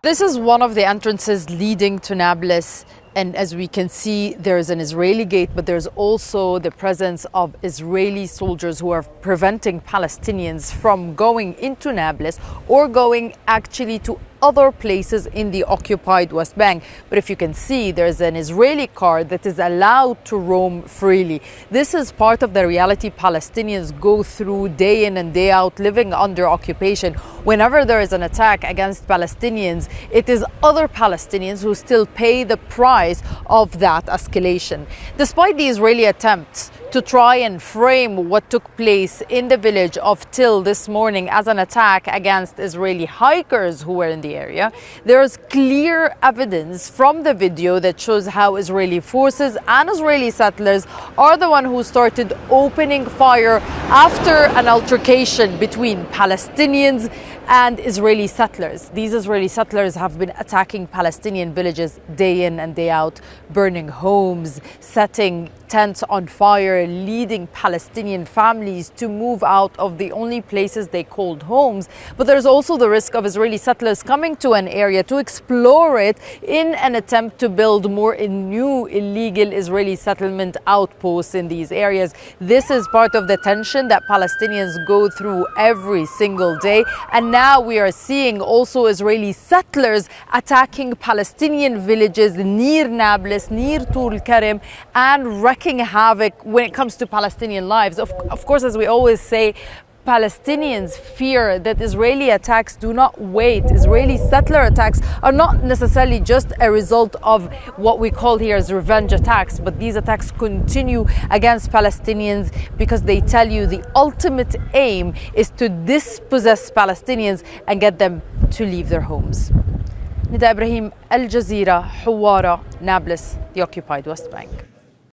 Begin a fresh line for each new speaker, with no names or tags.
This is one of the entrances leading to Nablus. And as we can see, there's an Israeli gate, but there's also the presence of Israeli soldiers who are preventing Palestinians from going into Nablus or going actually to other places in the occupied West Bank. But if you can see, there's an Israeli car that is allowed to roam freely. This is part of the reality Palestinians go through day in and day out, living under occupation. Whenever there is an attack against Palestinians, it is other Palestinians who still pay the price of that escalation. Despite the Israeli attempts to try and frame what took place in the village of Till this morning as an attack against Israeli hikers who were in the area, there is clear evidence from the video that shows how Israeli forces and Israeli settlers are the one who started opening fire after an altercation between Palestinians and Israeli settlers. These Israeli settlers have been attacking Palestinian villages day in and day out, burning homes, setting tents on fire, leading Palestinian families to move out of the only places they called homes. But there's also the risk of Israeli settlers coming to an area to explore it in an attempt to build more new illegal Israeli settlement outposts in these areas. This is part of the tension that Palestinians go through every single day. And now we are seeing also Israeli settlers attacking Palestinian villages near Nablus, near Tul Karim, and wrecking havoc when it comes to Palestinian lives. Of course, as we always say, Palestinians fear that Israeli attacks do not wait. Israeli settler attacks are not necessarily just a result of what we call here as revenge attacks, but these attacks continue against Palestinians because they tell you the ultimate aim is to dispossess Palestinians and get them to leave their homes. Nida Ibrahim, Al Jazeera, Hawara, Nablus, the occupied West Bank.